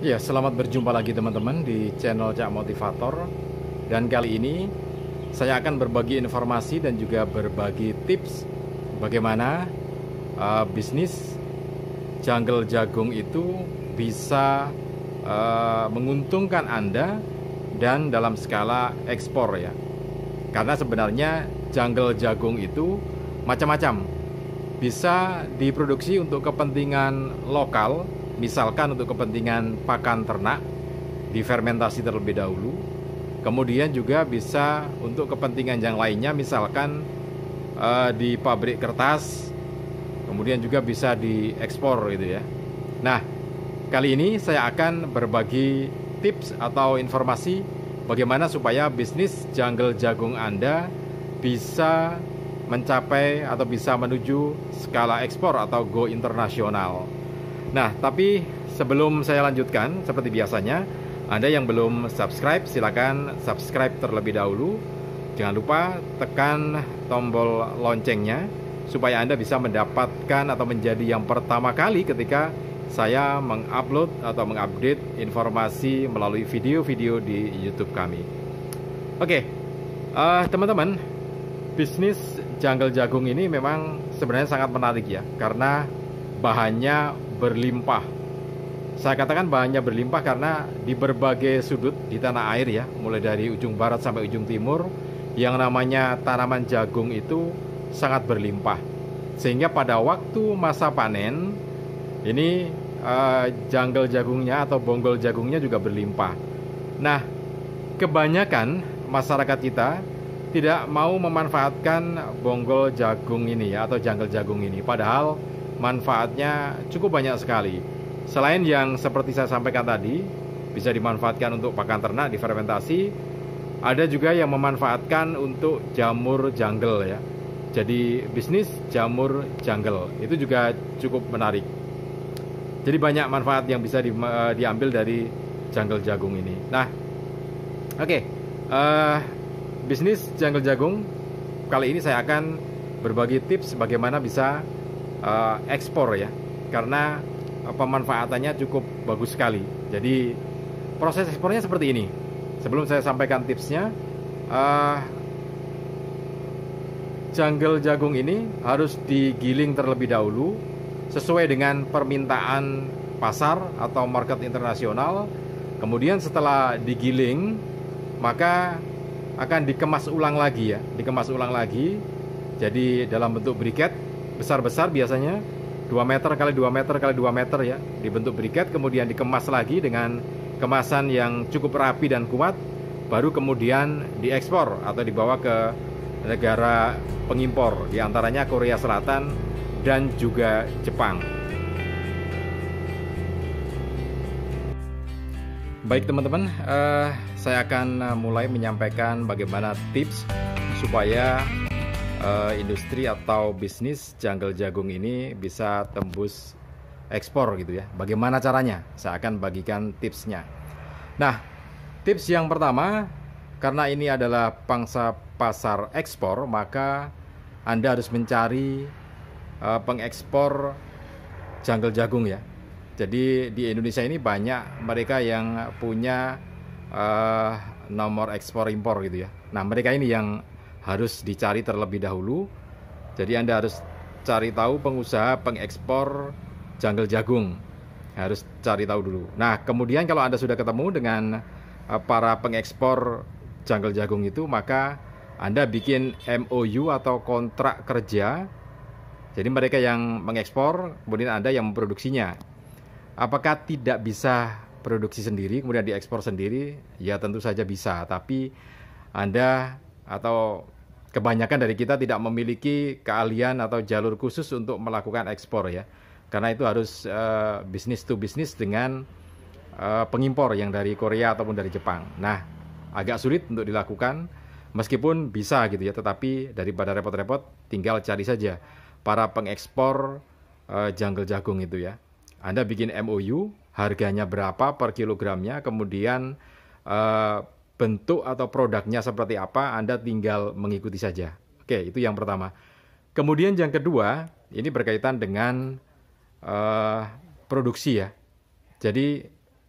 Ya, selamat berjumpa lagi teman-teman di channel Cak Motivator. Dan kali ini saya akan berbagi informasi dan juga berbagi tips bagaimana bisnis jungle jagung itu bisa menguntungkan Anda dan dalam skala ekspor ya. Karena sebenarnya jungle jagung itu macam-macam. Bisa diproduksi untuk kepentingan lokal, misalkan untuk kepentingan pakan ternak, difermentasi terlebih dahulu. Kemudian juga bisa untuk kepentingan yang lainnya, misalkan di pabrik kertas. Kemudian juga bisa diekspor gitu ya. Nah, kali ini saya akan berbagi tips atau informasi bagaimana supaya bisnis jungle jagung Anda bisa mencapai atau bisa menuju skala ekspor atau go internasional. Nah, tapi sebelum saya lanjutkan, seperti biasanya, Anda yang belum subscribe, silakan subscribe terlebih dahulu. Jangan lupa tekan tombol loncengnya, supaya Anda bisa mendapatkan atau menjadi yang pertama kali ketika saya mengupload atau mengupdate informasi melalui video-video di YouTube kami. Oke, teman-teman, bisnis jungle jagung ini memang sebenarnya sangat menarik ya, karena bahannya berlimpah. Saya katakan bahannya berlimpah karena di berbagai sudut di tanah air ya, mulai dari ujung barat sampai ujung timur, yang namanya tanaman jagung itu sangat berlimpah. Sehingga pada waktu masa panen, ini jungle jagungnya atau bonggol jagungnya juga berlimpah. Nah, kebanyakan masyarakat kita tidak mau memanfaatkan bonggol jagung ini ya, atau jungle jagung ini, padahal manfaatnya cukup banyak sekali. Selain yang seperti saya sampaikan tadi, bisa dimanfaatkan untuk pakan ternak, difermentasi, ada juga yang memanfaatkan untuk jamur jungle ya. Jadi bisnis jamur jungle itu juga cukup menarik. Jadi banyak manfaat yang bisa diambil dari jungle jagung ini. Nah, oke. Bisnis jungle jagung kali ini saya akan berbagi tips bagaimana bisa ekspor ya, karena pemanfaatannya cukup bagus sekali. Jadi proses ekspornya seperti ini. Sebelum saya sampaikan tipsnya, jungle jagung ini harus digiling terlebih dahulu sesuai dengan permintaan pasar atau market internasional. Kemudian setelah digiling, maka akan dikemas ulang lagi ya, dikemas ulang lagi. Jadi dalam bentuk briket besar-besar, biasanya 2 meter kali 2 meter kali 2 meter ya, dibentuk briket, kemudian dikemas lagi dengan kemasan yang cukup rapi dan kuat, baru kemudian diekspor atau dibawa ke negara pengimpor, diantaranya Korea Selatan dan juga Jepang. Baik teman-teman, saya akan mulai menyampaikan bagaimana tips supaya industri atau bisnis jungle jagung ini bisa tembus ekspor gitu ya. Bagaimana caranya? Saya akan bagikan tipsnya. Nah, tips yang pertama, karena ini adalah pangsa pasar ekspor, maka Anda harus mencari pengekspor jungle jagung ya. Jadi di Indonesia ini banyak mereka yang punya nomor ekspor impor gitu ya. Nah, mereka ini yang harus dicari terlebih dahulu. Jadi Anda harus cari tahu pengusaha pengekspor jungle jagung. Harus cari tahu dulu. Nah, kemudian kalau Anda sudah ketemu dengan para pengekspor jungle jagung itu, maka Anda bikin MOU atau kontrak kerja. Jadi mereka yang mengekspor, kemudian Anda yang memproduksinya. Apakah tidak bisa produksi sendiri kemudian diekspor sendiri? Ya tentu saja bisa, tapi Anda atau kebanyakan dari kita tidak memiliki keahlian atau jalur khusus untuk melakukan ekspor ya. Karena itu harus bisnis to bisnis dengan pengimpor yang dari Korea ataupun dari Jepang. Nah, agak sulit untuk dilakukan, meskipun bisa gitu ya, tetapi daripada repot-repot, tinggal cari saja para pengekspor jungle jagung itu ya. Anda bikin MOU, harganya berapa per kilogramnya, kemudian bentuk atau produknya seperti apa, Anda tinggal mengikuti saja. Oke, itu yang pertama. Kemudian yang kedua, ini berkaitan dengan produksi ya. Jadi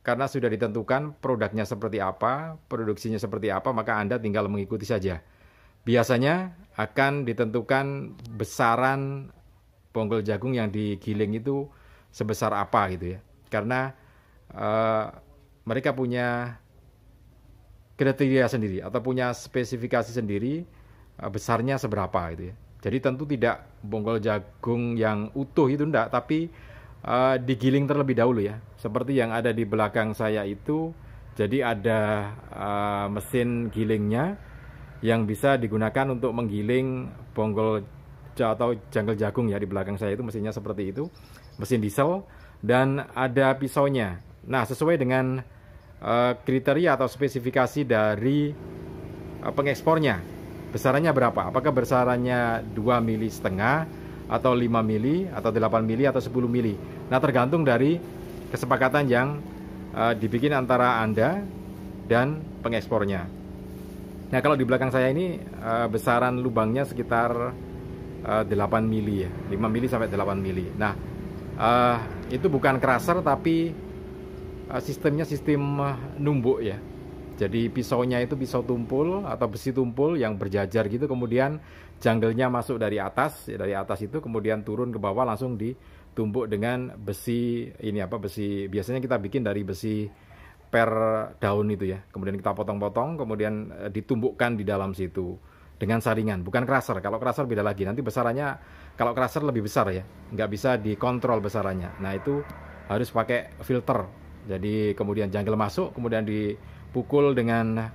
karena sudah ditentukan produknya seperti apa, produksinya seperti apa, maka Anda tinggal mengikuti saja. Biasanya akan ditentukan besaran bonggol jagung yang digiling itu sebesar apa gitu ya. Karena mereka punya kriteria sendiri atau punya spesifikasi sendiri besarnya seberapa gitu ya. Jadi tentu tidak bonggol jagung yang utuh itu enggak, tapi digiling terlebih dahulu ya. Seperti yang ada di belakang saya itu, jadi ada mesin gilingnya yang bisa digunakan untuk menggiling bonggol atau janggal jagung ya. Di belakang saya itu mesinnya seperti itu, mesin diesel, dan ada pisaunya. Nah, sesuai dengan kriteria atau spesifikasi dari pengekspornya, besarannya berapa? Apakah besarannya 2,5 mili atau 5 mili atau 8 mili atau 10 mili? Nah, tergantung dari kesepakatan yang dibikin antara Anda dan pengekspornya. Nah, kalau di belakang saya ini besaran lubangnya sekitar 8 mili ya, 5 mili sampai 8 mili. Nah, itu bukan crusher tapi sistemnya sistem numbuk ya. Jadi pisaunya itu pisau tumpul atau besi tumpul yang berjajar gitu, kemudian janggelnya masuk dari atas itu kemudian turun ke bawah langsung ditumbuk dengan besi ini besi biasanya kita bikin dari besi per daun itu ya, kemudian kita potong-potong, kemudian ditumbukkan di dalam situ dengan saringan, bukan crusher. Kalau crusher beda lagi, nanti besarannya kalau crusher lebih besar ya, nggak bisa dikontrol besarannya. Nah, itu harus pakai filter. Jadi kemudian janggel masuk, kemudian dipukul dengan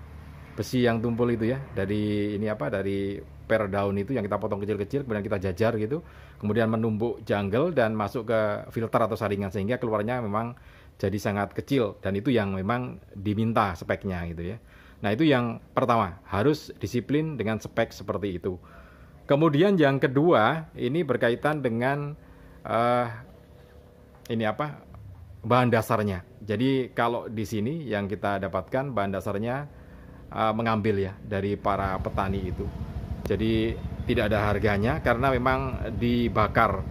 besi yang tumpul itu ya, dari dari per daun itu yang kita potong kecil-kecil, kemudian kita jajar gitu, kemudian menumbuk janggel dan masuk ke filter atau saringan sehingga keluarnya memang jadi sangat kecil, dan itu yang memang diminta speknya gitu ya. Nah, itu yang pertama, harus disiplin dengan spek seperti itu. Kemudian yang kedua, ini berkaitan dengan bahan dasarnya. Jadi kalau di sini yang kita dapatkan bahan dasarnya mengambil ya dari para petani itu. Jadi tidak ada harganya karena memang dibakar.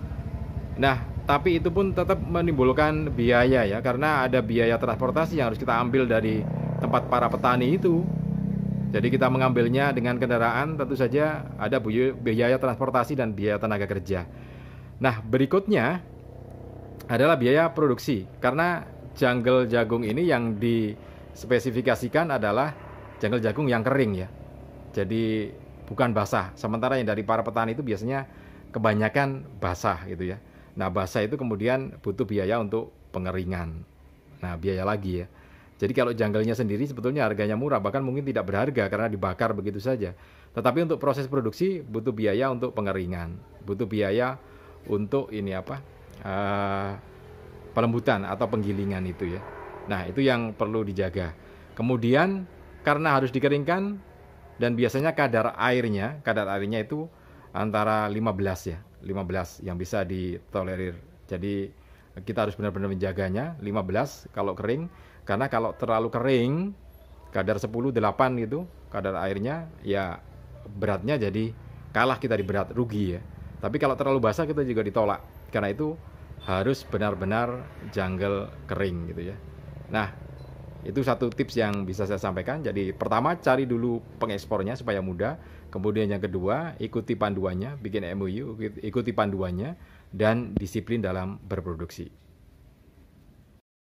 Nah, tapi itu pun tetap menimbulkan biaya ya, karena ada biaya transportasi yang harus kita ambil dari tempat para petani itu. Jadi kita mengambilnya dengan kendaraan, tentu saja ada biaya transportasi dan biaya tenaga kerja. Nah, berikutnya adalah biaya produksi, karena janggal jagung ini yang dispesifikasikan adalah janggal jagung yang kering ya. Jadi bukan basah. Sementara yang dari para petani itu biasanya kebanyakan basah gitu ya. Nah, basah itu kemudian butuh biaya untuk pengeringan. Nah, biaya lagi ya. Jadi kalau janggalnya sendiri sebetulnya harganya murah, bahkan mungkin tidak berharga karena dibakar begitu saja. Tetapi untuk proses produksi butuh biaya untuk pengeringan, butuh biaya untuk pelembutan atau penggilingan itu ya. Nah, itu yang perlu dijaga. Kemudian karena harus dikeringkan dan biasanya kadar airnya itu antara 15 ya. 15 yang bisa ditolerir. Jadi kita harus benar-benar menjaganya 15 kalau kering, karena kalau terlalu kering kadar 10 8 gitu kadar airnya ya, beratnya jadi kalah kita di berat, rugi ya. Tapi kalau terlalu basah kita juga ditolak. Karena itu harus benar-benar janggal kering gitu ya. Nah, itu satu tips yang bisa saya sampaikan. Jadi pertama, cari dulu pengekspornya supaya mudah. Kemudian yang kedua, ikuti panduannya, bikin MOU, ikuti panduannya, dan disiplin dalam berproduksi.